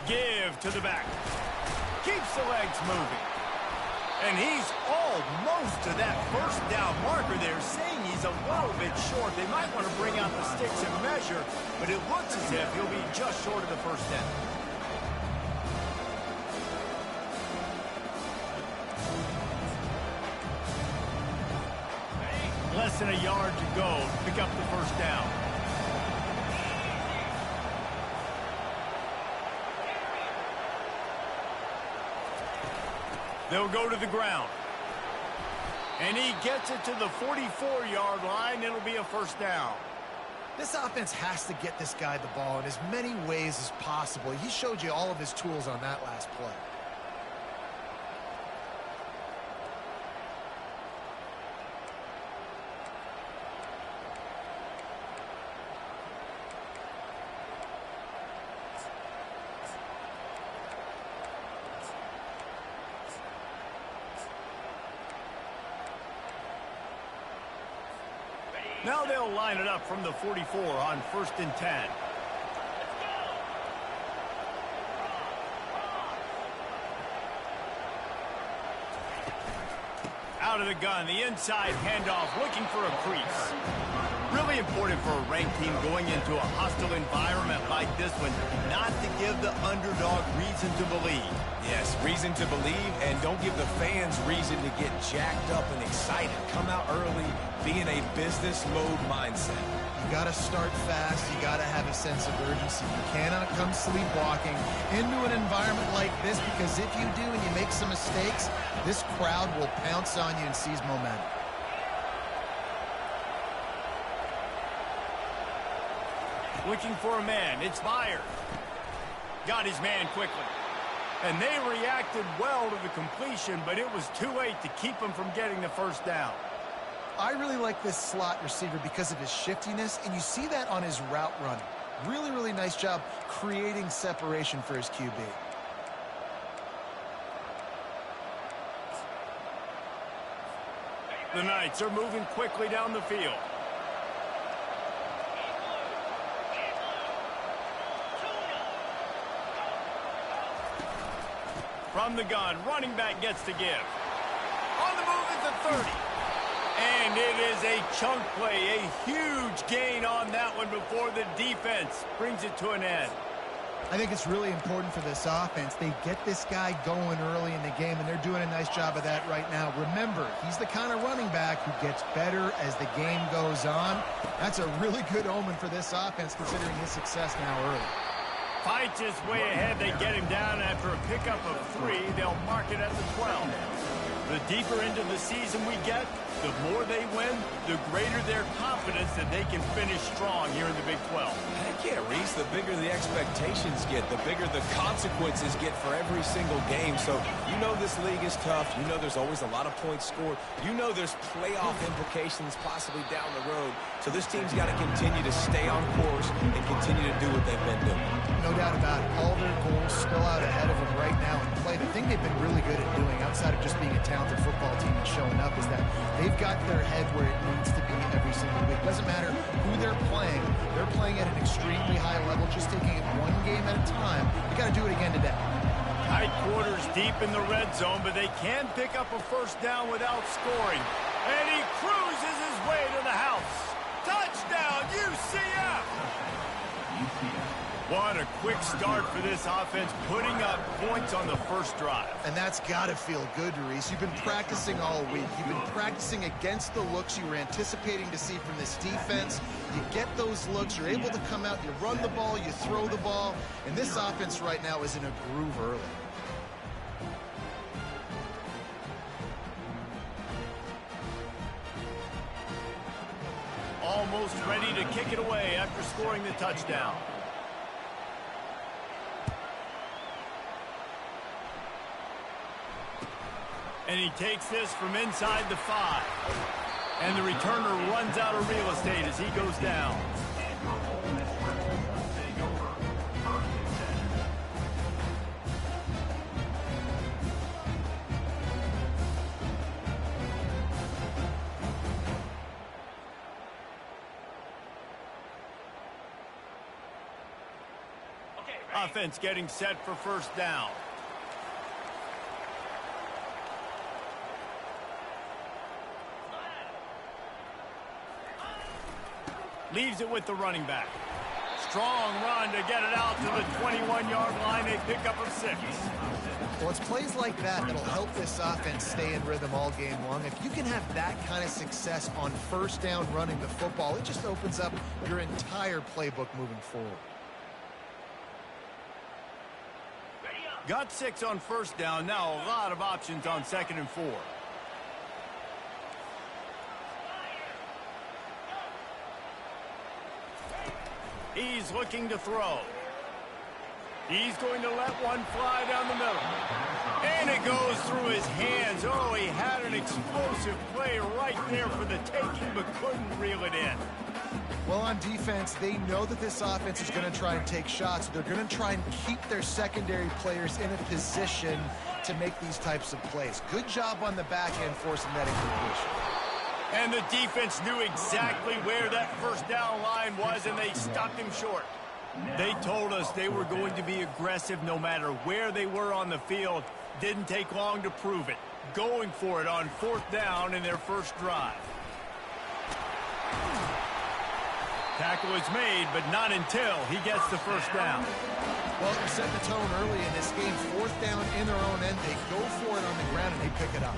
give to the back. Keeps the legs moving. And he's almost to that first down marker there, saying he's a little bit short. They might want to bring out the sticks and measure, but it looks as if he'll be just short of the first down. Less than a yard to go to pick up the first down. They'll go to the ground. And he gets it to the 44-yard line. It'll be a first down. This offense has to get this guy the ball in as many ways as possible. He showed you all of his tools on that last play. Now they'll line it up from the 44 on 1st and 10. Out of the gun, the inside handoff, looking for a crease. Really important for a ranked team going into a hostile environment like this one, not to give the underdog reason to believe. Yes, reason to believe, and don't give the fans reason to get jacked up and excited. Come out early, be in a business mode mindset. You got to start fast. You got to have a sense of urgency. You cannot come sleepwalking into an environment like this, because if you do and you make some mistakes, this crowd will pounce on you and seize momentum. Looking for a man. It's Byard. Got his man quickly. And they reacted well to the completion, but it was too late to keep him from getting the first down. I really like this slot receiver because of his shiftiness, and you see that on his route running. Really, really nice job creating separation for his QB. The Knights are moving quickly down the field. From the gun, running back gets to give. On the move at the 30. And it is a chunk play, a huge gain on that one before the defense brings it to an end. I think it's really important for this offense. They get this guy going early in the game, and they're doing a nice job of that right now. Remember, he's the kind of running back who gets better as the game goes on. That's a really good omen for this offense, considering his success now early. Fights his way ahead. They get him down after a pickup of 3. They'll mark it at the 12. The deeper into the season we get, the more they win, the greater their confidence that they can finish strong here in the Big 12. Heck yeah, Reese, the bigger the expectations get, the bigger the consequences get for every single game. So you know this league is tough. You know there's always a lot of points scored. You know there's playoff implications possibly down the road. So this team's got to continue to stay on course and continue to do what they've been doing. No doubt about it. All their goals still out ahead of them right now in play. The thing they've been really good at doing, outside of just being a talented football team and showing up, is that they've got their head where it needs to be every single week. Doesn't matter who they're playing at an extremely high level, just taking it one game at a time. You got to do it again today. Tight quarters deep in the red zone, but they can pick up a first down without scoring. And he cruises his way to the house. Touchdown, UCF! What a quick start for this offense, putting up points on the first drive. And that's got to feel good, Reese. You've been practicing all week. You've been practicing against the looks you were anticipating to see from this defense. You get those looks, you're able to come out, you run the ball, you throw the ball, and this offense right now is in a groove early. Almost ready to kick it away after scoring the touchdown. And he takes this from inside the 5. And the returner runs out of real estate as he goes down. Offense getting set for first down. Leaves it with the running back. Strong run to get it out to the 21-yard line. They pick up a 6. Well, it's plays like that that'll help this offense stay in rhythm all game long. If you can have that kind of success on first down running the football, it just opens up your entire playbook moving forward. Got 6 on first down. Now a lot of options on 2nd and 4. He's looking to throw. He's going to let one fly down the middle. And it goes through his hands. Oh, he had an explosive play right there for the taking, but couldn't reel it in. Well, on defense, they know that this offense is going to try and take shots. They're going to try and keep their secondary players in a position to make these types of plays. Good job on the back end forcing that incompletion. And the defense knew exactly where that first down line was, and they stopped him short. They told us they were going to be aggressive no matter where they were on the field. Didn't take long to prove it. Going for it on 4th down in their first drive. Tackle is made, but not until he gets the first down. Well, they're setting the tone early in this game. 4th down in their own end. They go for it on the ground, and they pick it up.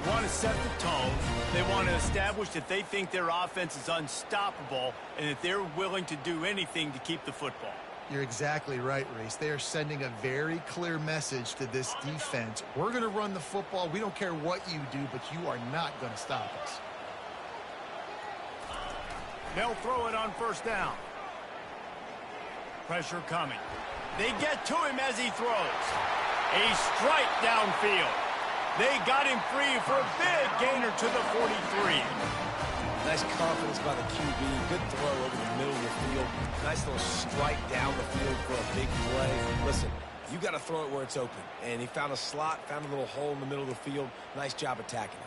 Want to set the tone. They want to establish that they think their offense is unstoppable and that they're willing to do anything to keep the football. You're exactly right, Reese. They are sending a very clear message to this defense. We're going to run the football. We don't care what you do, but you are not going to stop us. They'll throw it on first down. Pressure coming. They get to him as he throws. A strike downfield. They got him free for a big gainer to the 43. Nice confidence by the QB. Good throw over the middle of the field. Nice little strike down the field for a big play. Listen, you got to throw it where it's open. And he found a slot, found a little hole in the middle of the field. Nice job attacking it.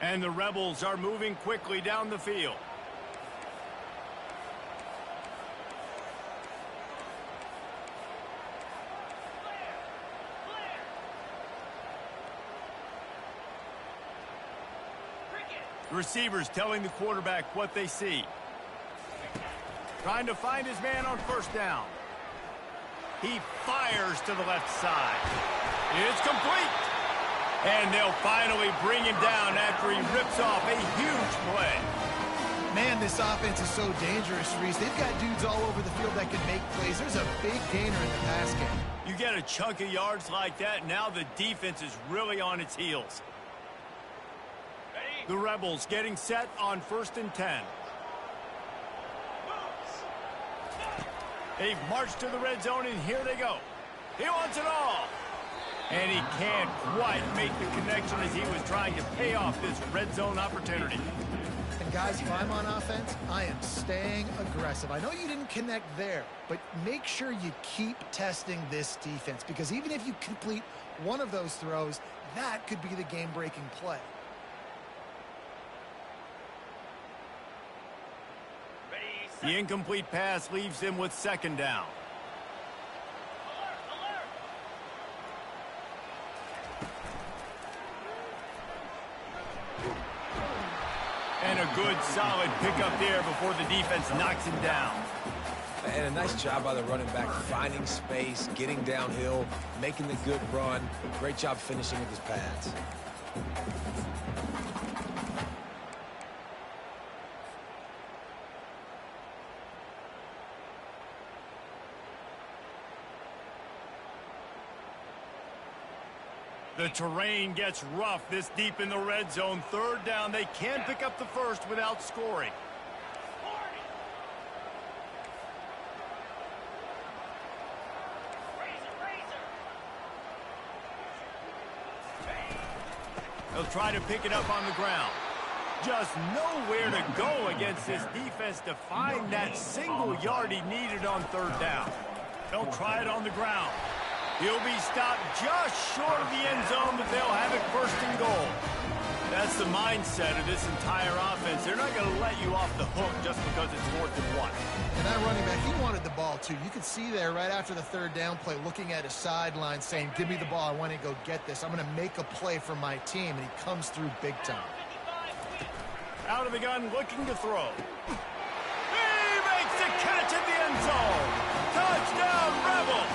And the Rebels are moving quickly down the field. Receivers telling the quarterback what they see. Trying to find his man on first down. He fires to the left side. It's complete. And they'll finally bring him down after he rips off a huge play. Man, this offense is so dangerous, Reese. They've got dudes all over the field that can make plays. There's a big gainer in the pass game. You get a chunk of yards like that, now the defense is really on its heels. The Rebels getting set on 1st and 10. They've marched to the red zone, and here they go. He wants it all. And he can't quite make the connection as he was trying to pay off this red zone opportunity. And guys, if I'm on offense, I am staying aggressive. I know you didn't connect there, but make sure you keep testing this defense, because even if you complete one of those throws, that could be the game-breaking play. The incomplete pass leaves him with 2nd down. And a good, solid pickup there before the defense knocks him down. And a nice job by the running back, finding space, getting downhill, making the good run. Great job finishing with his pads. The terrain gets rough this deep in the red zone. 3rd down. They can pick up the first without scoring. They'll try to pick it up on the ground. Just nowhere to go against this defense to find that single yard he needed on 3rd down. They'll try it on the ground. He'll be stopped just short of the end zone, but they'll have it first and goal. That's the mindset of this entire offense. They're not going to let you off the hook just because it's 4th and 1. And that running back, he wanted the ball too. You could see there right after the 3rd down play, looking at his sideline saying, give me the ball, I want to go get this. I'm going to make a play for my team, and he comes through big time. Out of the gun, looking to throw. He makes the catch in the end zone. Touchdown, Rebels.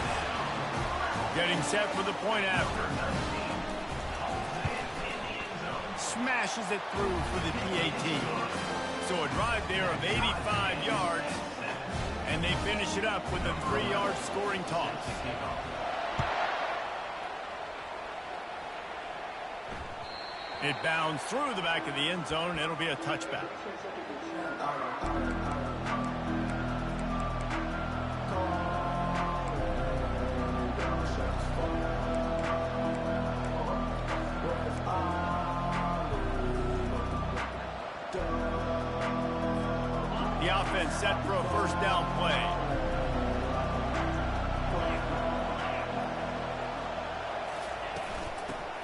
Getting set for the point after. Smashes it through for the PAT. So a drive there of 85 yards, and they finish it up with a 3-yard scoring toss. It bounds through the back of the end zone, and it'll be a touchback. The offense set for a first down play.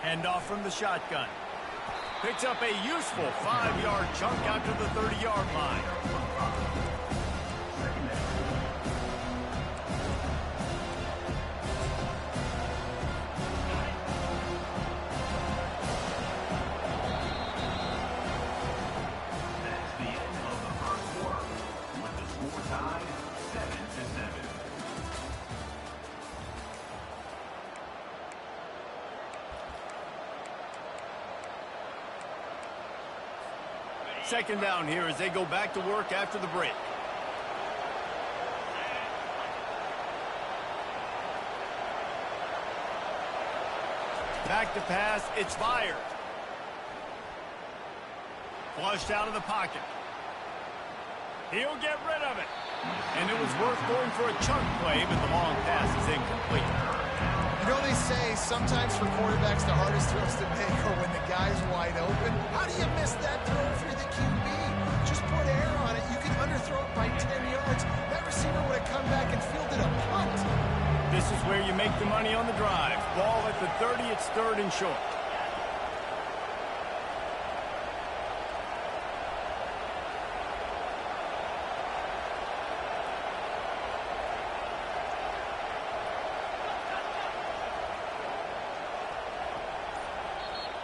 Handoff from the shotgun. Picks up a useful 5-yard chunk out to the 30-yard line. Second down here as they go back to work after the break. Back to pass, it's fired. Flushed out of the pocket. He'll get rid of it. And it was worth going for a chunk play, but the long pass is incomplete. You know, they say sometimes for quarterbacks the hardest throws to make are when the guy's wide open. How do you miss that throw if you're the QB? Just put air on it. You can underthrow it by 10 yards. That receiver would have come back and fielded a punt. This is where you make the money on the drive. Ball at the 30, it's 3rd and short.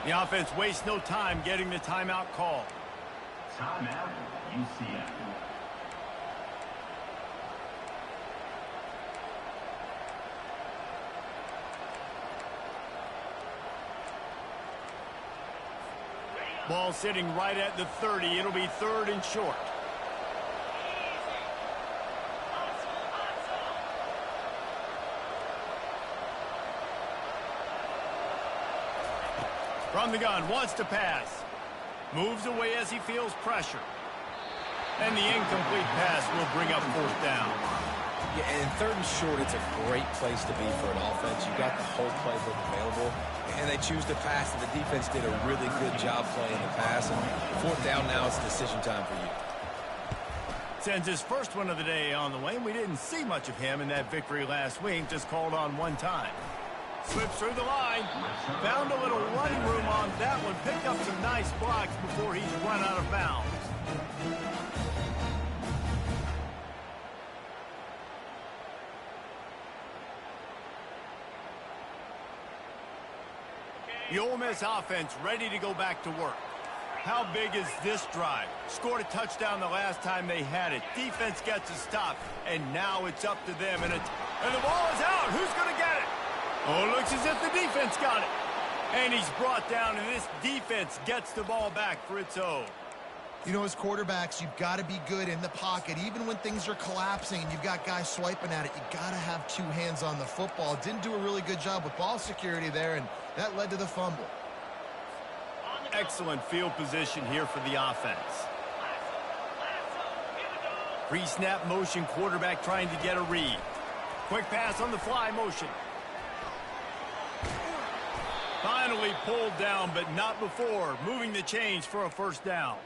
The offense wastes no time getting the timeout call. Timeout, UCF. Ball sitting right at the 30. It'll be 3rd and short. From the gun, wants to pass. Moves away as he feels pressure. And the incomplete pass will bring up 4th down. Yeah, and 3rd and short, it's a great place to be for an offense. You've got the whole playbook available, and they choose to pass, and the defense did a really good job playing the pass. And 4th down now, it's decision time for you. Sends his first one of the day on the way. We didn't see much of him in that victory last week, just called on one time. Slips through the line. Found a little running room on that one. Picked up some nice blocks before he's run out of bounds. The Ole Miss offense ready to go back to work. How big is this drive? Scored a touchdown the last time they had it. Defense gets a stop, and now it's up to them. And the ball is out. Who's going to get it? Oh, it looks as if the defense got it. And he's brought down, and this defense gets the ball back for its own. You know, as quarterbacks, you've got to be good in the pocket. Even when things are collapsing and you've got guys swiping at it, you got to have 2 hands on the football. Didn't do a really good job with ball security there, and that led to the fumble. Excellent field position here for the offense. Pre-snap motion, quarterback trying to get a read. Quick pass on the fly motion. Finally pulled down, but not before. Moving the chains for a first down.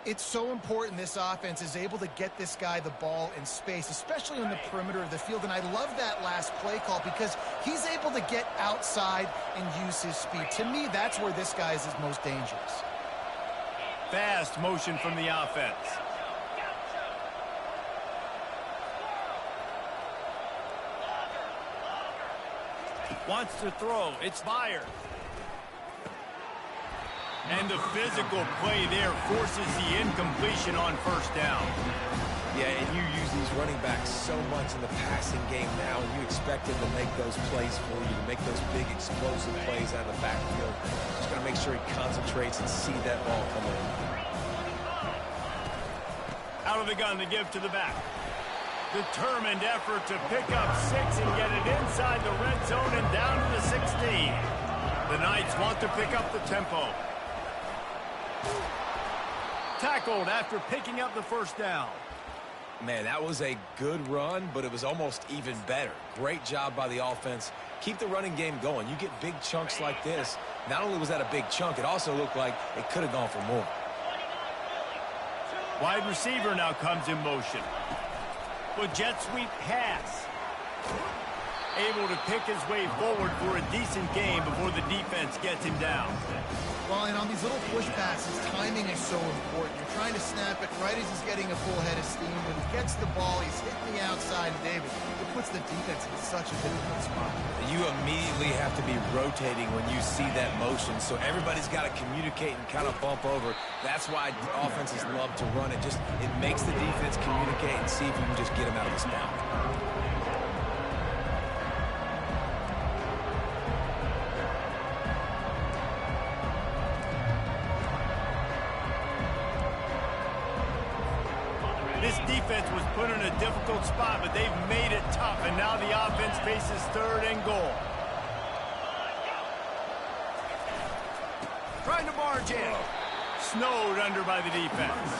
It's so important this offense is able to get this guy the ball in space, especially on the perimeter of the field. And I love that last play call because he's able to get outside and use his speed. To me, that's where this guy is his most dangerous. Fast motion from the offense. Wants to throw. It's fired. And the physical play there forces the incompletion on first down. Yeah, and you use these running backs so much in the passing game now, and you expect them to make those plays for you, to make those big explosive plays out of the backfield. Just got to make sure he concentrates and see that ball come in. Out of the gun to give to the back. Determined effort to pick up 6 and get it inside the red zone and down to the 16. The Knights want to pick up the tempo. Tackled after picking up the first down. Man, that was a good run, but it was almost even better. Great job by the offense. Keep the running game going. You get big chunks like this. Not only was that a big chunk, it also looked like it could have gone for more. Wide receiver now comes in motion. With jet sweep pass. Able to pick his way forward for a decent game before the defense gets him down. Well, and on these little push passes, timing is so important. You're trying to snap it right as he's getting a full head of steam. When he gets the ball, he's hitting the outside, and David, it puts the defense in such a difficult spot. You immediately have to be rotating when you see that motion, so everybody's got to communicate and kind of bump over. That's why offenses love to run it. It makes the defense communicate and see if you can just get them out of the spot. This defense was put in a difficult spot, but they've made it tough, and now the offense faces 3rd and goal. Trying to barge in. Snowed under by the defense.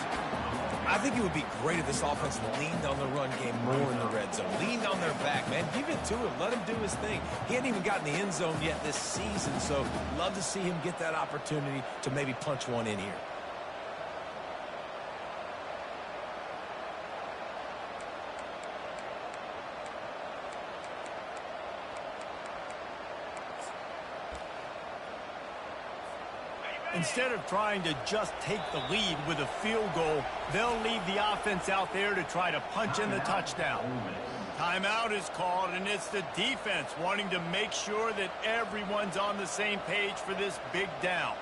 I think it would be great if this offense leaned on the run game more in the red zone. Leaned on their back, man. Give it to him. Let him do his thing. He hadn't even gotten the end zone yet this season, so love to see him get that opportunity to maybe punch one in here. Instead of trying to just take the lead with a field goal, they'll leave the offense out there to try to punch in the touchdown. Timeout is called, and it's the defense wanting to make sure that everyone's on the same page for this big down.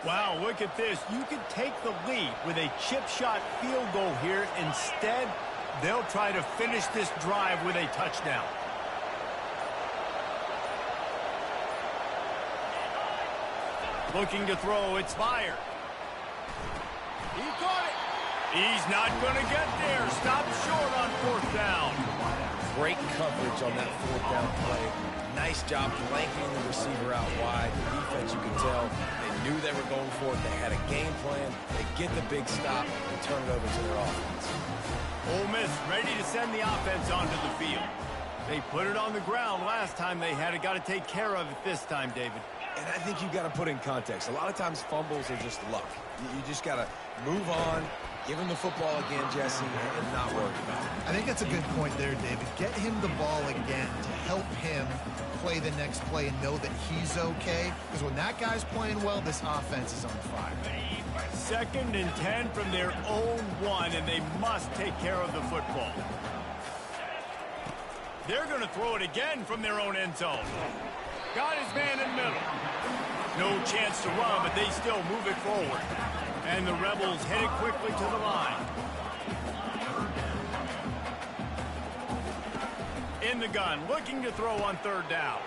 Wow, look at this. You could take the lead with a chip shot field goal here. Instead, they'll try to finish this drive with a touchdown. Looking to throw, it's fired. He caught it. He's not going to get there. Stopped short on 4th down. Great coverage on that 4th down play. Nice job blanking the receiver out wide. The defense, you can tell, they knew they were going for it. They had a game plan. They get the big stop and turn it over to their offense. Ole Miss ready to send the offense onto the field. They put it on the ground last time they had it. Got to take care of it this time, David. And I think you've got to put in context. A lot of times fumbles are just luck. You just got to move on, give him the football again, Jesse, and not worry about it. I think that's a good point there, David. Get him the ball again to help him play the next play and know that he's okay. Because when that guy's playing well, this offense is on fire. 2nd and 10 from their own 1, and they must take care of the football. They're going to throw it again from their own end zone. Got his man in the middle. No chance to run, but they still move it forward. And the Rebels headed quickly to the line. In the gun, looking to throw on 3rd down.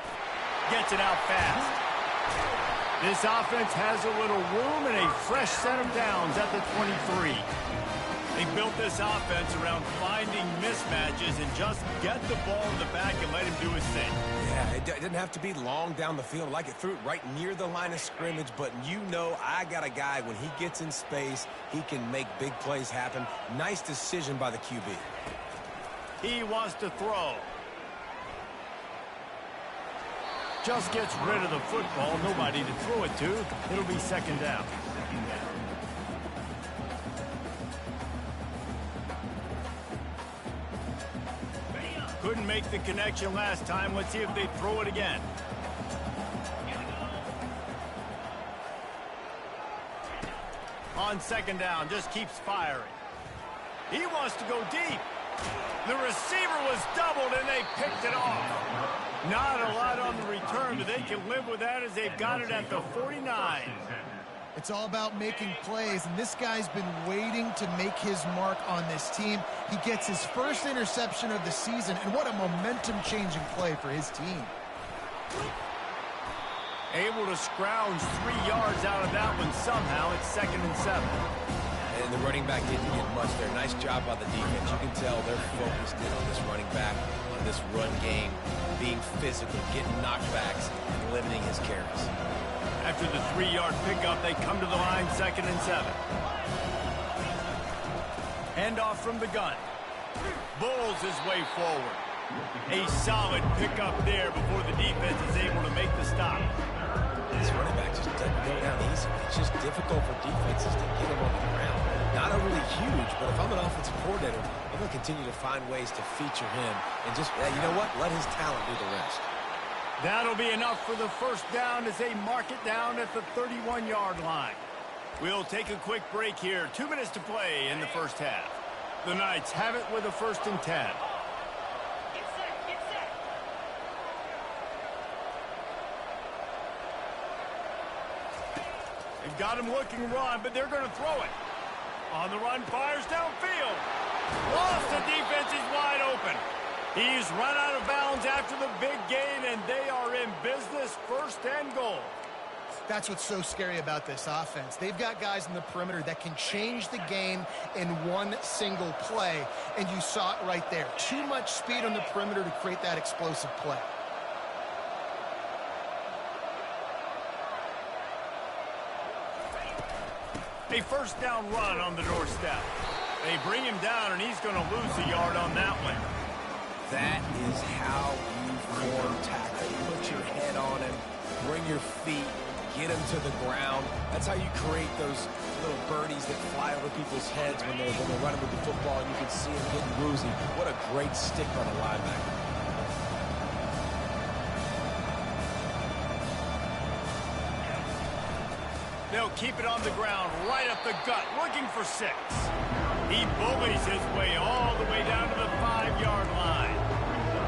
Gets it out fast. This offense has a little room and a fresh set of downs at the 23. They built this offense around finding mismatches and just get the ball in the back and let him do his thing. Yeah, it didn't have to be long down the field. Like it threw it right near the line of scrimmage, but you know I got a guy, when he gets in space, he can make big plays happen. Nice decision by the QB. He wants to throw. Just gets rid of the football. Nobody to throw it to. It'll be second down. Couldn't make the connection last time. Let's see if they throw it again. On second down, just keeps firing. He wants to go deep. The receiver was doubled, and they picked it off. Not a lot on the return, but they can live with that as they've got it at the 49. It's all about making plays, and this guy's been waiting to make his mark on this team. He gets his first interception of the season, and what a momentum-changing play for his team. Able to scrounge 3 yards out of that one somehow. It's 2nd and 7. And the running back didn't get much there. Nice job by the defense. You can tell they're focused in on this running back, on this run game, being physical, getting knockbacks, and limiting his carries. After the 3-yard pickup, they come to the line, 2nd and 7. Handoff from the gun. Bulls his way forward. A solid pickup there before the defense is able to make the stop. This running back just doesn't go down easy. It's just difficult for defenses to get him on the ground. Not overly huge, but if I'm an offensive coordinator, I'm going to continue to find ways to feature him and just, you know what, let his talent do the rest. That'll be enough for the first down as they mark it down at the 31-yard line. We'll take a quick break here. 2 minutes to play in the first half. The Knights have it with a 1st and 10. They've got him looking run, but they're going to throw it. On the run, fires downfield. Lost, the defense is wide open. He's run out of bounds after the big gain, and they are in business, 1st and goal. That's what's so scary about this offense. They've got guys in the perimeter that can change the game in one single play, and you saw it right there. Too much speed on the perimeter to create that explosive play. A first down run on the doorstep. They bring him down, and he's going to lose a yard on that one. That is how you form tackle. Put your head on him, bring your feet, get him to the ground. That's how you create those little birdies that fly over people's heads when they're running with the football, and you can see them getting woozy. What a great stick by the linebacker. They'll keep it on the ground, right up the gut, looking for 6. He bullies his way all the way down to the 5-yard line.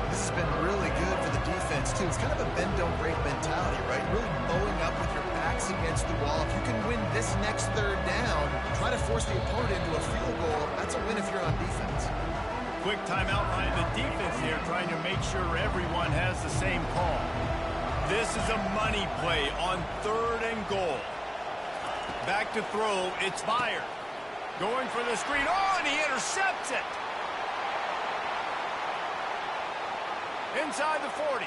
This has been really good for the defense, too. It's kind of a bend-don't-break mentality, right? Really bowing up with your backs against the wall. If you can win this next 3rd down, try to force the opponent into a field goal. That's a win if you're on defense. Quick timeout by the defense here, trying to make sure everyone has the same call. This is a money play on 3rd and goal. Back to throw, it's fired. Going for the screen, oh, and he intercepts it. Inside the 40.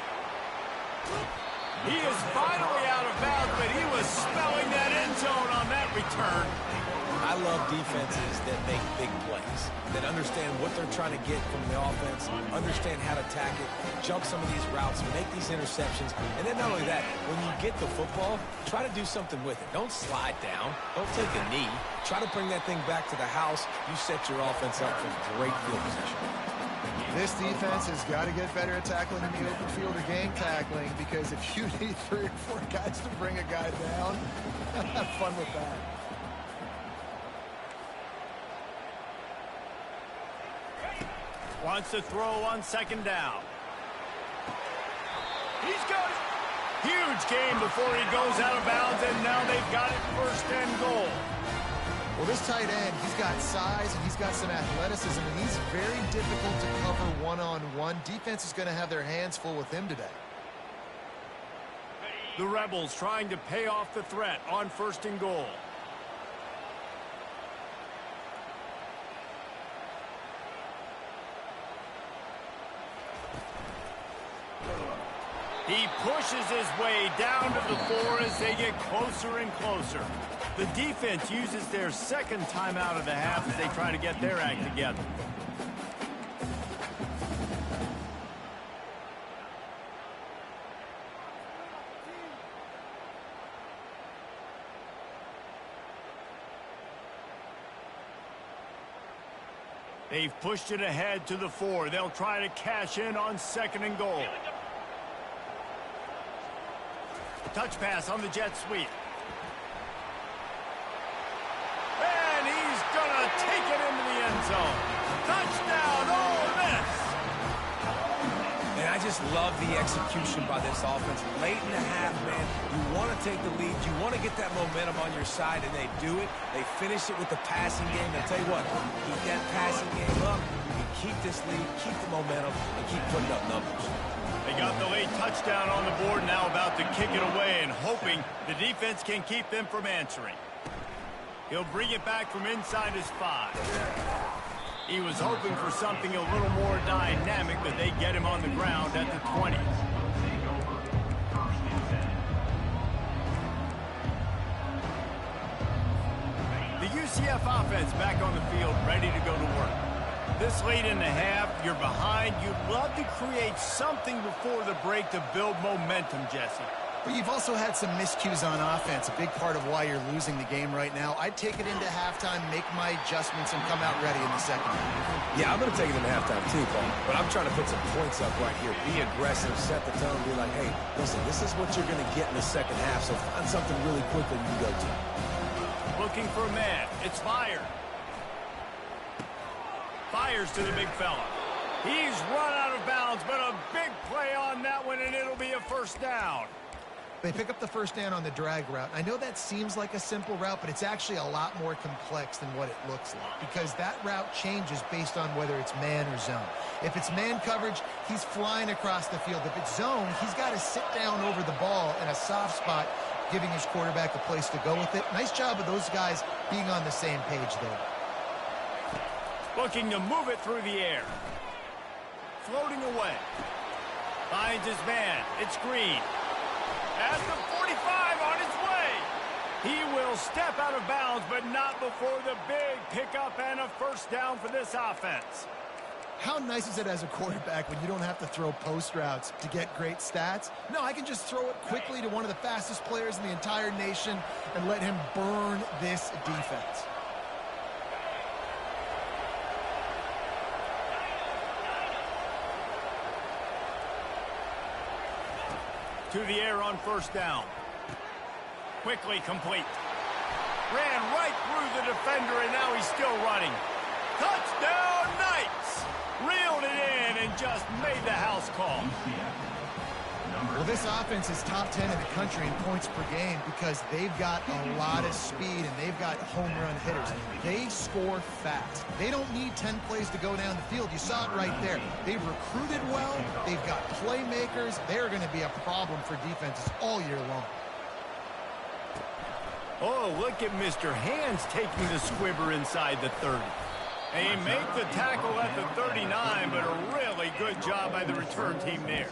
He is finally out of bounds, but he was spelling that end zone on that return. I love defenses that make big plays, that understand what they're trying to get from the offense, understand how to attack it, jump some of these routes, make these interceptions, and then not only that, when you get the football, try to do something with it. Don't slide down. Don't take a knee. Try to bring that thing back to the house. You set your offense up for great field position. This defense has got to get better at tackling in the open field or gang tackling, because if you need 3 or 4 guys to bring a guy down, have fun with that. Wants to throw on 2nd down. He's got it. Huge gain before he goes out of bounds, and now they've got it 1st and goal. Well, this tight end, he's got size and he's got some athleticism, and he's very difficult to cover one-on-one. Defense is going to have their hands full with him today. The Rebels trying to pay off the threat on 1st and goal. He pushes his way down to the 4 as they get closer and closer. The defense uses their 2nd timeout of the half as they try to get their act together. They've pushed it ahead to the 4. They'll try to cash in on 2nd and goal. Touch pass on the jet sweep. And he's going to take it into the end zone. Touchdown, Ole Miss! And I just love the execution by this offense. Late in the half, man, you want to take the lead. You want to get that momentum on your side, and they do it. They finish it with the passing game. And I'll tell you what, keep that passing game up. You can keep this lead, keep the momentum, and keep putting up numbers. They got the late touchdown on the board, now about to kick it away and hoping the defense can keep them from answering. He'll bring it back from inside his 5. He was hoping for something a little more dynamic, but they get him on the ground at the 20. The UCF offense back on the field, ready to go to work. This late in the half, you're behind. You'd love to create something before the break to build momentum, Jesse. But you've also had some miscues on offense, a big part of why you're losing the game right now. I'd take it into halftime, make my adjustments, and come out ready in the second half. Yeah, I'm going to take it into halftime too, Paul. But I'm trying to put some points up right here. Be aggressive, set the tone, be like, hey, listen, this is what you're going to get in the second half, so find something really quick that you can go to. Looking for a man. It's fired. Fires to the big fella. He's run out of bounds, but a big play on that one, and it'll be a first down. They pick up the first down on the drag route. I know that seems like a simple route, but it's actually a lot more complex than what it looks like because that route changes based on whether it's man or zone. If it's man coverage, he's flying across the field. If it's zone, he's got to sit down over the ball in a soft spot, giving his quarterback a place to go with it. Nice job of those guys being on the same page there. Looking to move it through the air. Floating away. Finds his man. It's Green. At the 45 on his way. He will step out of bounds, but not before the big pickup and a first down for this offense. How nice is it as a quarterback when you don't have to throw post routes to get great stats? No, I can just throw it quickly to one of the fastest players in the entire nation and let him burn this defense. To the air on first down. Quickly complete. Ran right through the defender, and now he's still running. Touchdown, Knights! Reeled it in and just made the house call. Well, this offense is top 10 in the country in points per game because they've got a lot of speed and they've got home run hitters. They score fast. They don't need 10 plays to go down the field. You saw it right there. They've recruited well. They've got playmakers. They're going to be a problem for defenses all year long. Oh, look at Mr. Hands taking the squibber inside the 30. They make the tackle at the 39, but a really good job by the return team there.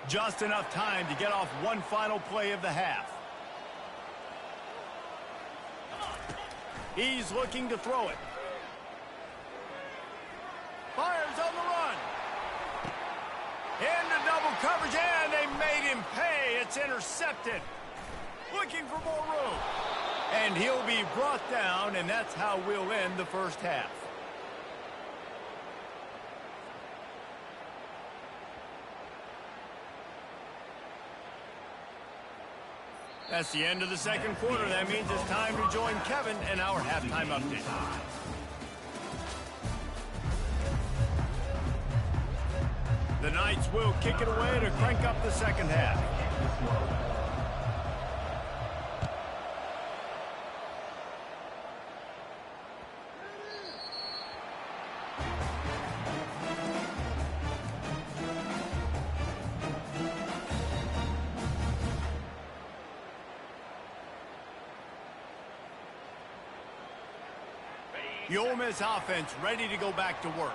Just enough time to get off one final play of the half. He's looking to throw it. Fires on the run. Into double coverage, and they made him pay. It's intercepted. Looking for more room. And he'll be brought down, and that's how we'll end the first half. That's the end of the second quarter. That means it's time to join Kevin in our halftime update. The Knights will kick it away to crank up the second half. The Ole Miss offense ready to go back to work.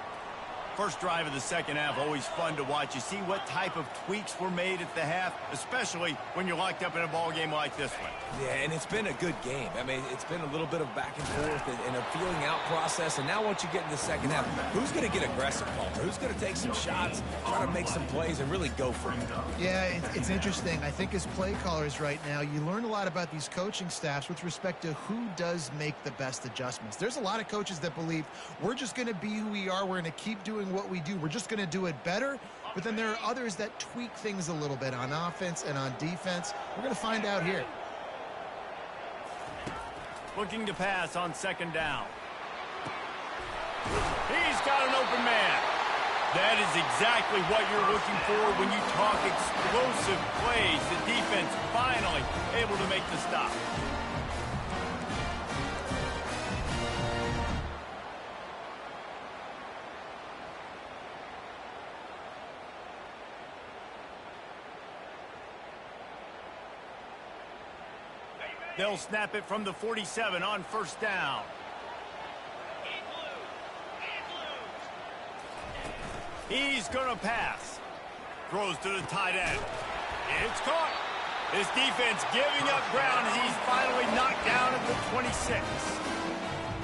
First drive of the second half, always fun to watch. You see what type of tweaks were made at the half, especially when you're locked up in a ball game like this one. Yeah, and it's been a good game. I mean, it's been a little bit of back and forth and a feeling out process. And now once you get in the second half, who's going to get aggressive, Palmer? Who's going to take some shots, try to make some plays, and really go for it? Yeah, it's interesting. I think as play callers right now, you learn a lot about these coaching staffs with respect to who does make the best adjustments. There's a lot of coaches that believe we're just going to be who we are. We're going to keep doing what we do. We're just going to do it better. But then there are others that tweak things a little bit on offense and on defense. We're going to find out here. Looking to pass on second down. He's got an open man. That is exactly what you're looking for when you talk explosive plays. The defense finally able to make the stop. They'll snap it from the 47 on first down. He's going to pass. Throws to the tight end. It's caught. This defense giving up ground as he's finally knocked down at the 26.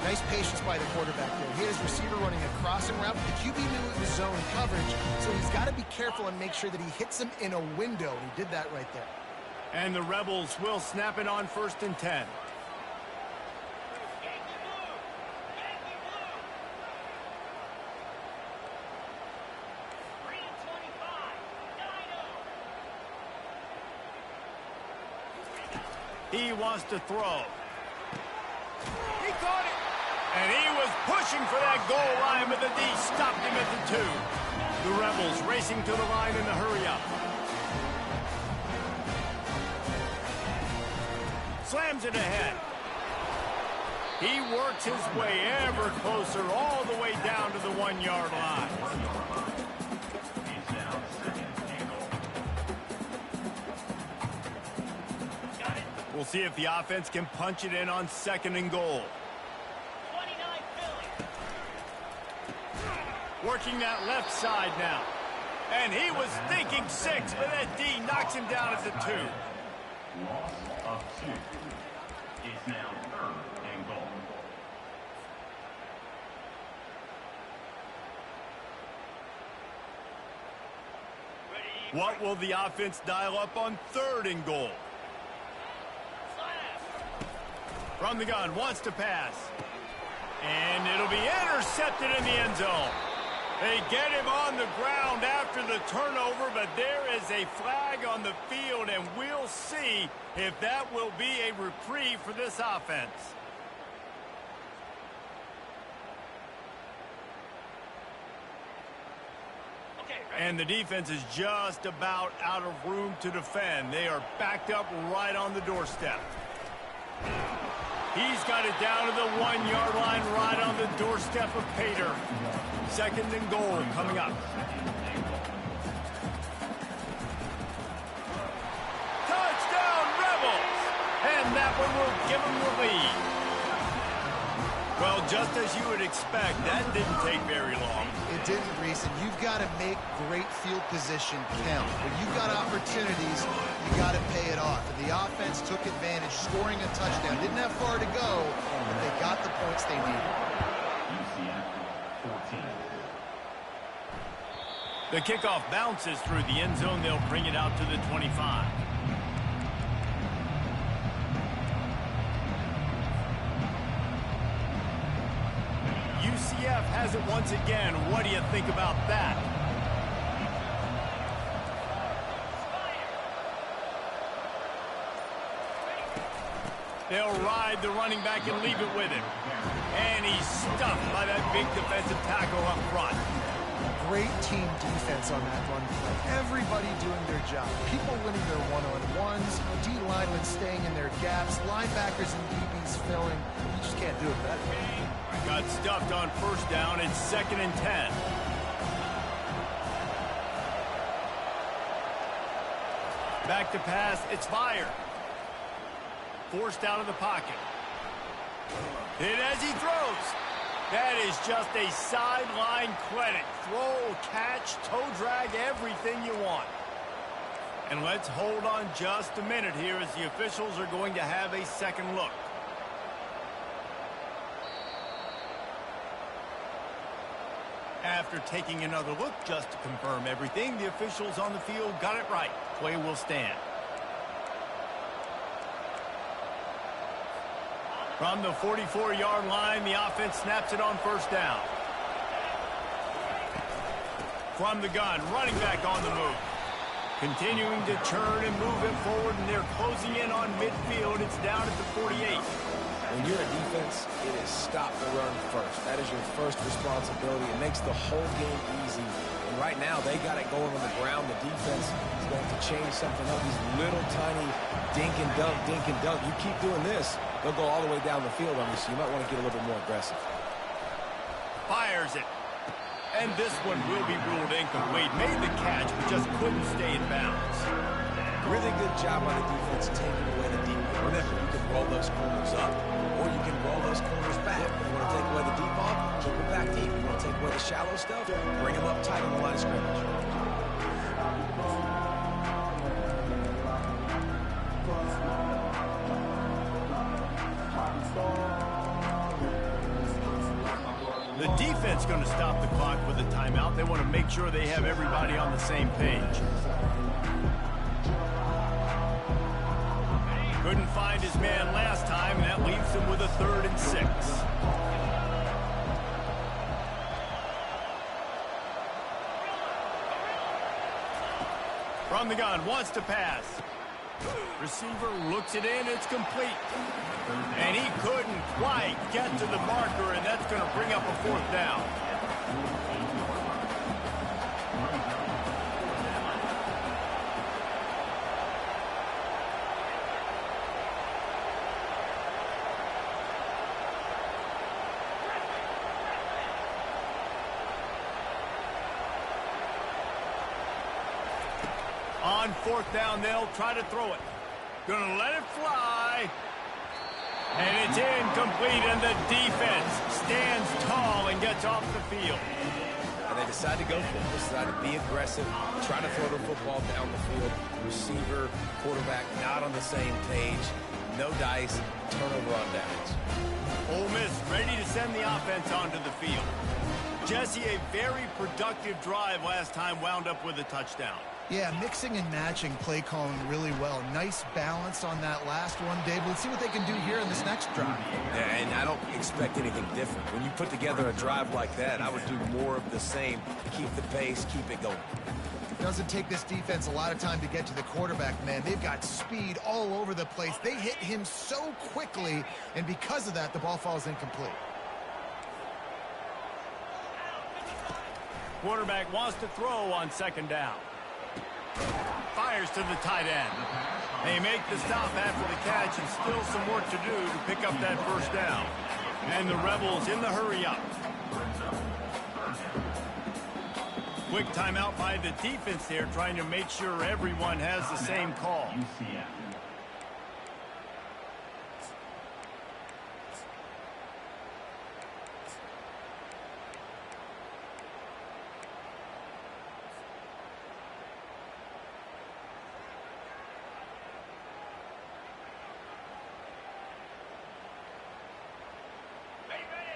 Nice patience by the quarterback there. He had his receiver running a crossing route. The QB knew it was zone coverage, so he's got to be careful and make sure that he hits him in a window. And he did that right there. And the Rebels will snap it on first and 10. He wants to throw. He caught it. And he was pushing for that goal line, but the D stopped him at the 2. The Rebels racing to the line in the hurry-up. Slams it ahead. He works his way ever closer all the way down to the 1-yard line. We'll see if the offense can punch it in on second and goal. Working that left side now. And he was thinking 6, but that D knocks him down at the 2. Loss of 2. It's now third and goal. What will the offense dial up on third and goal? From the gun, wants to pass. And it'll be intercepted in the end zone. They get him on the ground after the turnover, but there is a flag on the field, and we'll see if that will be a reprieve for this offense. And the defense is just about out of room to defend. They are backed up right on the doorstep. He's got it down to the 1-yard line right on the doorstep of Pater. Second and goal coming up. Touchdown, Rebels! And that one will give them the lead. Well, just as you would expect, that didn't take very long. It didn't, Reese, and you've got to make great field position count. When you've got opportunities, you got to pay it off. And the offense took advantage, scoring a touchdown. Didn't have far to go, but they got the points they needed. UCF 14. The kickoff bounces through the end zone. They'll bring it out to the 25. UCF has it once again. What do you think about that? They'll ride the running back and leave it with him. And he's stuffed by that big defensive tackle up front. Great team defense on that run play. Everybody doing their job. People winning their one-on-ones, D linemen staying in their gaps, linebackers and DBs filling. You just can't do it better. Got stuffed on first down. It's second and 10. Back to pass. It's fired. Forced out of the pocket. Hit as he throws. That is just a sideline credit. Throw, catch, toe drag, everything you want. And let's hold on just a minute here as the officials are going to have a second look. After taking another look just to confirm everything, the officials on the field got it right. Play will stand. From the 44-yard line, the offense snaps it on first down. From the gun, running back on the move. Continuing to turn and move it forward, and they're closing in on midfield. It's down at the 48. When you're a defense, it is stop the run first. That is your first responsibility. It makes the whole game easy. And right now, they got it going on the ground. The defense is going to change something up. These little tiny dink and dunk, dink and dunk. You keep doing this, they'll go all the way down the field on you, so you might want to get a little bit more aggressive. Fires it. And this one will be ruled incomplete. Made the catch, but just couldn't stay in bounds. Really good job by the defense taking away the deep ball. Remember, you can roll those corners up, or you can roll those corners back. You want to take away the deep ball, keep it back deep. You want to take away the shallow stuff, bring them up tight on the line of scrimmage. The defense going to stop the clock with a timeout. They want to make sure they have everybody on the same page. Couldn't find his man last time, and that leaves him with a 3rd and 6. From the gun, wants to pass. Receiver looks it in, it's complete. And he couldn't quite get to the marker, and that's going to bring up a 4th down. On 4th down, they'll try to throw it. Gonna let it fly. And it's incomplete, and the defense stands tall and gets off the field. And they decide to go for it. They decide to be aggressive, try to throw the football down the field. Receiver, quarterback, not on the same page. No dice, turnover on downs. Ole Miss ready to send the offense onto the field. Jesse, a very productive drive last time, wound up with a touchdown. Yeah, mixing and matching play calling really well. Nice balance on that last one, Dave. Let's see what they can do here in this next drive. Yeah, and I don't expect anything different. When you put together a drive like that, I would do more of the same. Keep the pace, keep it going. It doesn't take this defense a lot of time to get to the quarterback, man. They've got speed all over the place. They hit him so quickly, and because of that, the ball falls incomplete. Quarterback wants to throw on 2nd down. Fires to the tight end. They make the stop after the catch, and still some work to do to pick up that 1st down. And the Rebels in the hurry up. Quick timeout by the defense there, trying to make sure everyone has the same call.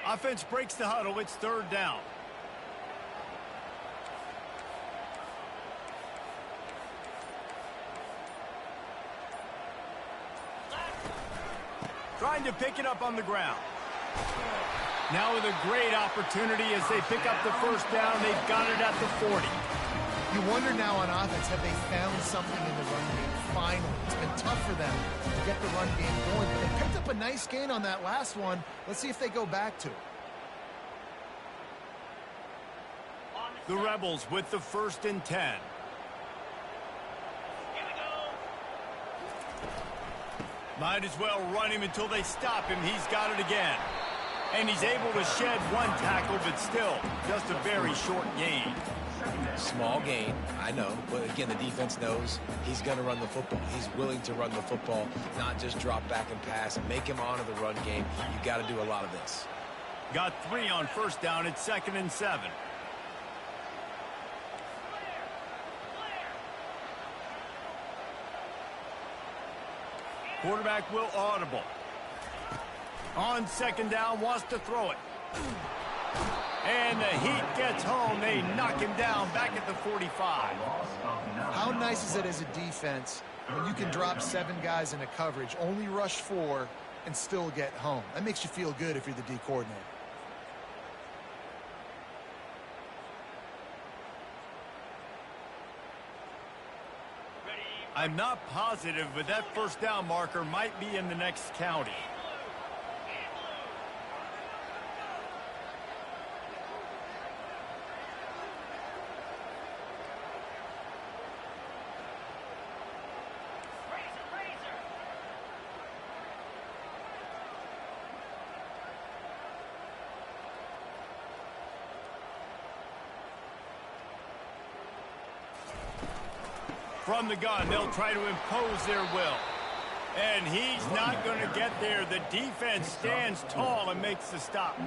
Offense breaks the huddle. It's 3rd down. Trying to pick it up on the ground. Now with a great opportunity as they pick up the 1st down. They've got it at the 40. You wonder now on offense, have they found something in the run game? Finally, it's been tough for them to get the run game going, but they picked up a nice gain on that last one. Let's see if they go back to it. The Rebels with the 1st and 10. Might as well run him until they stop him. He's got it again. And he's able to shed one tackle, but still just a very short gain. Small gain, I know, but again, the defense knows he's going to run the football. He's willing to run the football, not just drop back and pass and make him honor the run game. You got to do a lot of this. Got 3 on first down. It's 2nd and 7. Quarterback will audible. On 2nd down, wants to throw it. And the Heat gets home. They knock him down back at the 45. How nice is it as a defense when you can drop 7 guys in a coverage, only rush 4, and still get home? That makes you feel good if you're the D coordinator. I'm not positive, but that first down marker might be in the next county. From the gun, they'll try to impose their will. And he's not going to get there. The defense stands tall and makes the stop.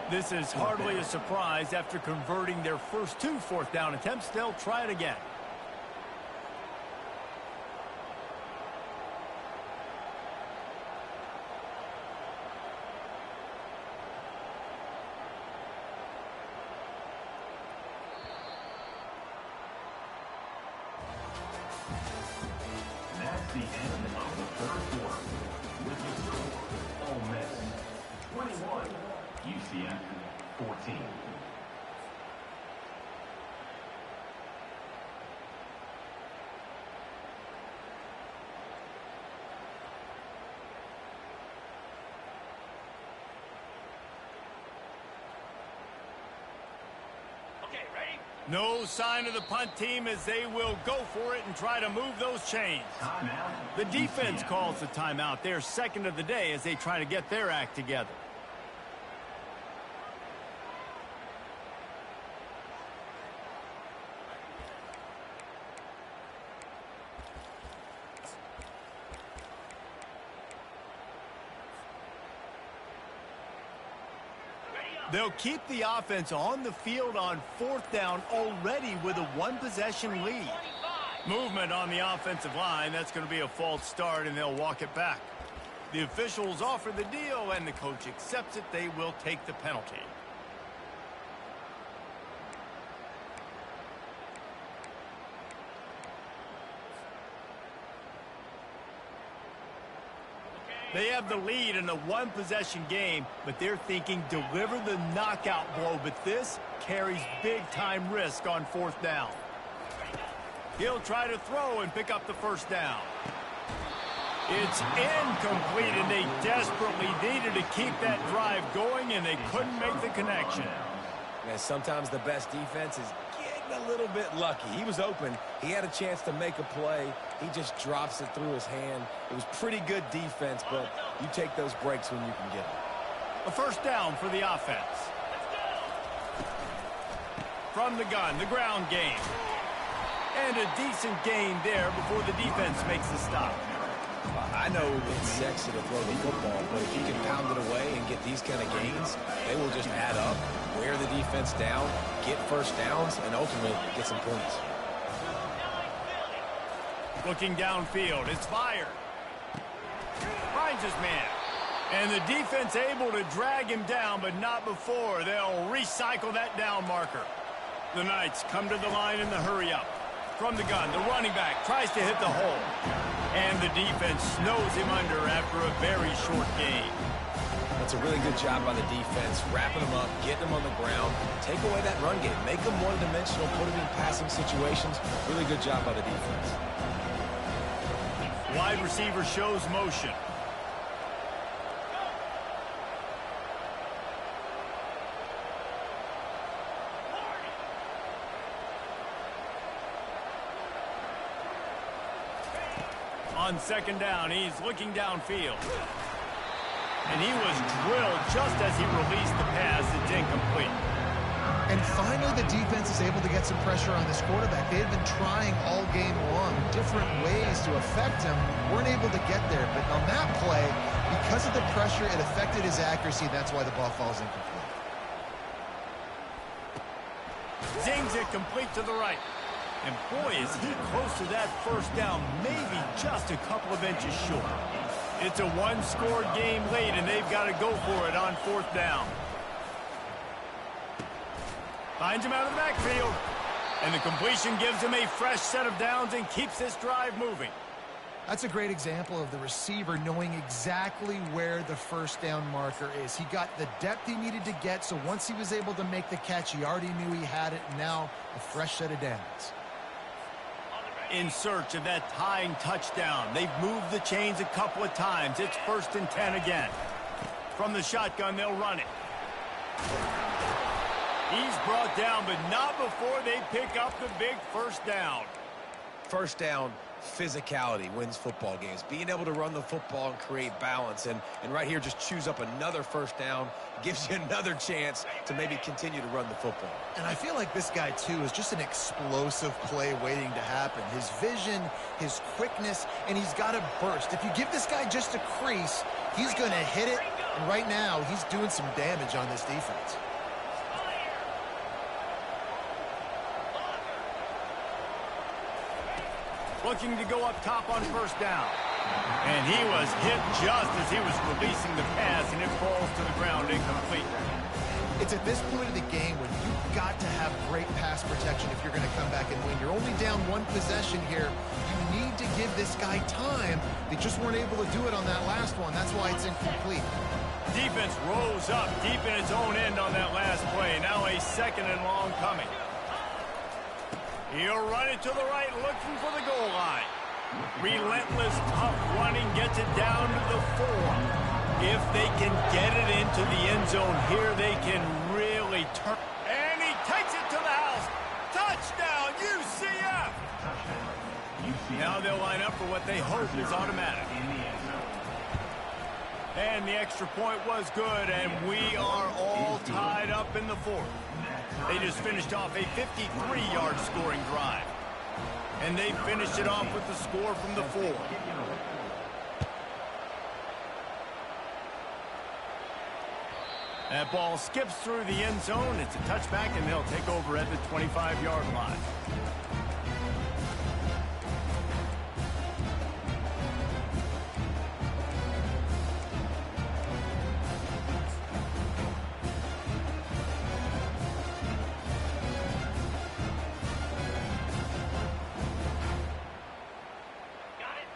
This is hardly a surprise. After converting their first 2 fourth down attempts, they'll try it again. That's the end of the third quarter. With the score, Ole Miss 21, UCF 14. No sign of the punt team as they will go for it and try to move those chains. Timeout. The defense calls the timeout. They're second of the day as they try to get their act together. They'll keep the offense on the field on 4th down already with a 1-possession lead. Movement on the offensive line. That's going to be a false start, and they'll walk it back. The officials offer the deal, and the coach accepts it. They will take the penalty. They have the lead in a 1-possession game, but they're thinking deliver the knockout blow. But this carries big-time risk on 4th down. He'll try to throw and pick up the first down. It's incomplete, and they desperately needed to keep that drive going, and they couldn't make the connection. Man, sometimes the best defense is getting a little bit lucky. He was open. He had a chance to make a play. He just drops it through his hand. It was pretty good defense, but you take those breaks when you can get them. A first down for the offense. From the gun, the ground game. And a decent gain there before the defense makes the stop. I know it's sexy to throw the football, but if you can pound it away and get these kind of gains, they will just add up, wear the defense down, get first downs, and ultimately get some points. Looking downfield, it's fired. Finds his man. And the defense able to drag him down, but not before. They'll recycle that down marker. The Knights come to the line in the hurry-up. From the gun, the running back tries to hit the hole. And the defense snows him under after a very short game. That's a really good job by the defense, wrapping them up, getting them on the ground, take away that run game, make them one-dimensional, put them in passing situations. Really good job by the defense. Wide receiver shows motion. On 2nd down, he's looking downfield. And he was drilled just as he released the pass. It's incomplete. And finally, the defense is able to get some pressure on this quarterback. They had been trying all game long different ways to affect him. Weren't able to get there. But on that play, because of the pressure, it affected his accuracy. That's why the ball falls incomplete. Zings it complete to the right. And boy, is he close to that first down, maybe just a couple of inches short. It's a one-score game late, and they've got to go for it on 4th down. Finds him out of the backfield. And the completion gives him a fresh set of downs and keeps this drive moving. That's a great example of the receiver knowing exactly where the first down marker is. He got the depth he needed to get, so once he was able to make the catch, he already knew he had it, and now a fresh set of downs. In search of that tying touchdown. They've moved the chains a couple of times. It's 1st and 10 again. From the shotgun, they'll run it. He's brought down, but not before they pick up the big first down. First down, physicality wins football games. Being able to run the football and create balance. And right here, just choose up another first down. Gives you another chance to maybe continue to run the football. And I feel like this guy, too, is just an explosive play waiting to happen. His vision, his quickness, and he's got a burst. If you give this guy just a crease, he's going to hit it. And right now, he's doing some damage on this defense. Looking to go up top on first down. And he was hit just as he was releasing the pass, and it falls to the ground incomplete. It's at this point of the game where you've got to have great pass protection if you're going to come back and win. You're only down one possession here. You need to give this guy time. They just weren't able to do it on that last one. That's why it's incomplete. Defense rose up deep in its own end on that last play. Now a 2nd and long coming. He'll run it to the right, looking for the goal line. Relentless, tough running gets it down to the 4. If they can get it into the end zone here, they can really turn. And he takes it to the house. Touchdown, UCF! Now they'll line up for what they hope is automatic. And the extra point was good, and we are all tied up in the 4th. They just finished off a 53-yard scoring drive. And they finished it off with the score from the 4. That ball skips through the end zone. It's a touchback, and they'll take over at the 25-yard line.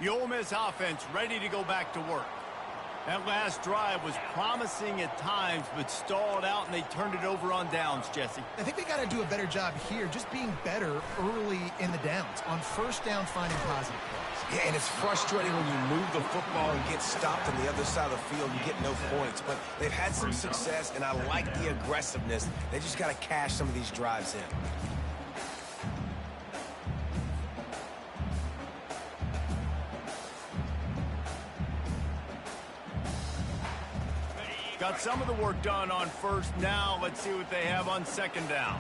The Ole Miss offense ready to go back to work. That last drive was promising at times, but stalled out, and they turned it over on downs, Jesse. I think they got to do a better job here, just being better early in the downs. On first down, finding positive plays. Yeah, and it's frustrating when you move the football and get stopped on the other side of the field and get no points. But they've had some success, and I like the aggressiveness. They just got to cash some of these drives in. Got some of the work done on first. Now let's see what they have on 2nd down.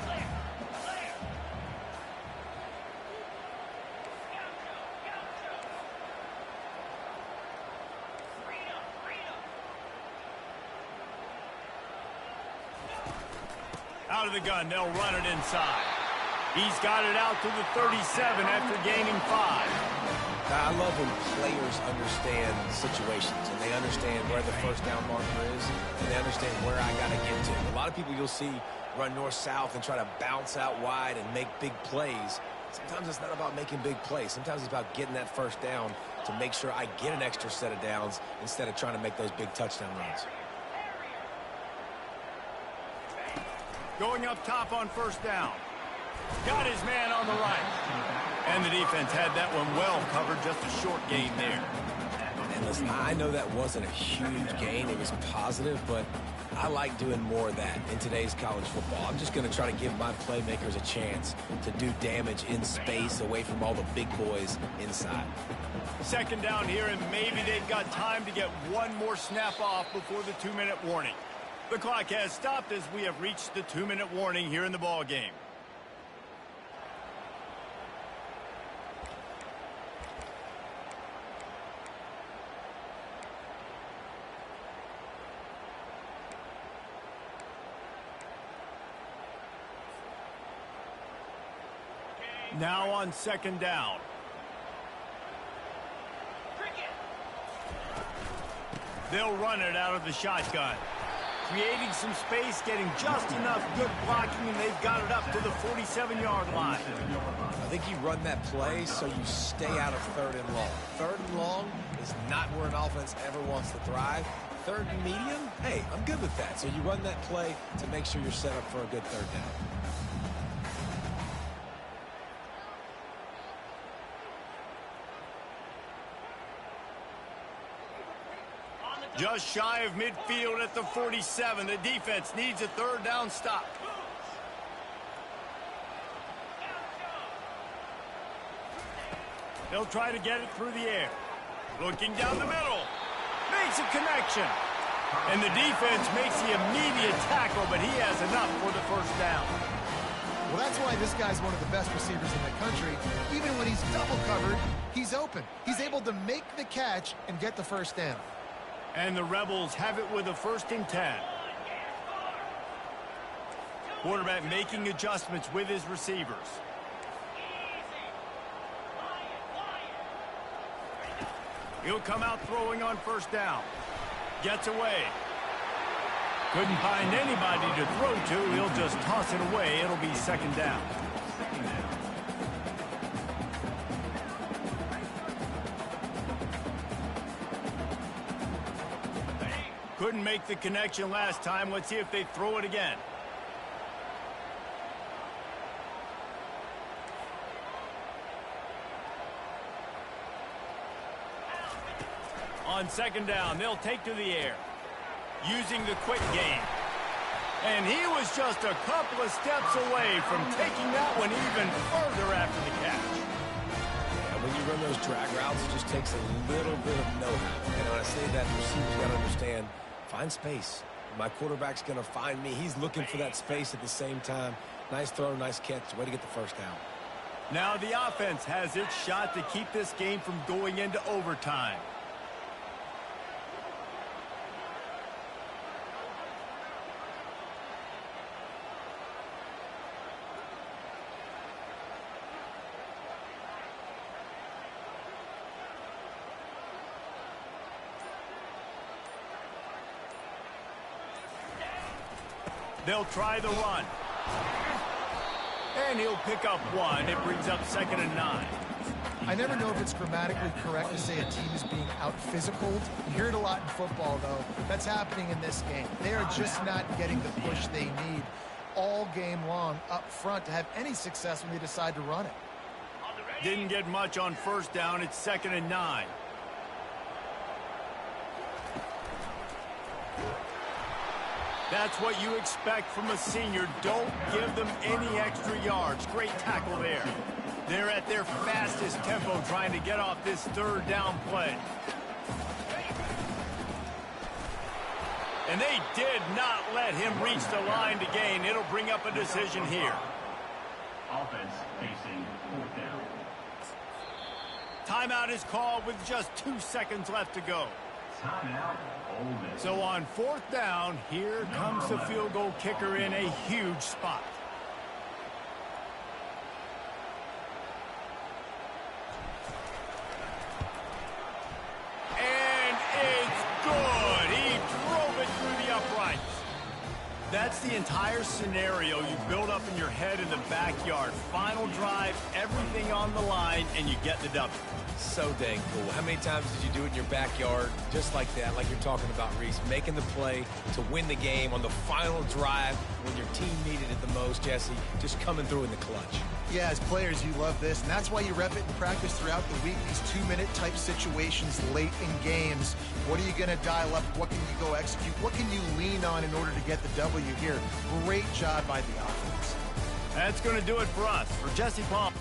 Out of the gun, they'll run it inside. He's got it out to the 37 after gaining 5. I love when players understand situations and they understand where the first down marker is and they understand where I got to get to. A lot of people you'll see run north-south and try to bounce out wide and make big plays. Sometimes it's not about making big plays. Sometimes it's about getting that first down to make sure I get an extra set of downs instead of trying to make those big touchdown runs. Going up top on first down. Got his man on the right. And the defense had that one well covered, just a short gain there. And listen, I know that wasn't a huge gain. It was positive, but I like doing more of that in today's college football. I'm just going to try to give my playmakers a chance to do damage in space away from all the big boys inside. 2nd down here, and maybe they've got time to get one more snap off before the 2-minute warning. The clock has stopped as we have reached the 2-minute warning here in the ball game. Now on second down. They'll run it out of the shotgun. Creating some space, getting just enough good blocking, and they've got it up to the 47-yard line. I think you run that play so you stay out of third and long. Third and long is not where an offense ever wants to thrive. Third and medium, hey, I'm good with that. So you run that play to make sure you're set up for a good third down. Just shy of midfield at the 47. The defense needs a third down stop. They'll try to get it through the air. Looking down the middle. Makes a connection. And the defense makes the immediate tackle, but he has enough for the first down. Well, that's why this guy's one of the best receivers in the country. Even when he's double covered, he's open. He's able to make the catch and get the first down. And the Rebels have it with a 1st and 10. Quarterback making adjustments with his receivers. He'll come out throwing on first down. Gets away. Couldn't find anybody to throw to. He'll just toss it away. It'll be second down. Couldn't make the connection last time. Let's see if they throw it again. On second down, they'll take to the air. Using the quick game. And he was just a couple of steps away from taking that one even further after the catch. Yeah, when you run those drag routes, it just takes a little bit of know-how. And when I say that, the receiver's got to understand, find space. My quarterback's going to find me. He's looking for that space at the same time. Nice throw, nice catch. Way to get the first down. Now the offense has its shot to keep this game from going into overtime. They'll try the run. And he'll pick up one. It brings up 2nd and 9. I never know if it's grammatically correct to say a team is being out-physicaled. You hear it a lot in football, though. That's happening in this game. They are just not getting the push they need all game long up front to have any success when they decide to run it. Didn't get much on first down. It's 2nd and 9. That's what you expect from a senior. Don't give them any extra yards. Great tackle there. They're at their fastest tempo trying to get off this third down play. And they did not let him reach the line to gain. It'll bring up a decision here. Offense facing 4th down. Timeout is called with just 2 seconds left to go. Timeout, Ole Miss. So on 4th down, here comes the field goal kicker in a huge spot. And it's good. He drove it through the uprights. That's the entire scenario you build up in your head in the backyard. Final drive, everything on the line, and you get the W. So dang cool. How many times did you do it in your backyard just like that, like you're talking about, Reese, making the play to win the game on the final drive when your team needed it the most, Jesse, just coming through in the clutch. Yeah, as players, you love this, and that's why you rep it in practice throughout the week, these 2-minute type situations late in games. What are you going to dial up? What can you go execute? What can you lean on in order to get the W here? Great job by the offense. That's going to do it for us. For Jesse Palm.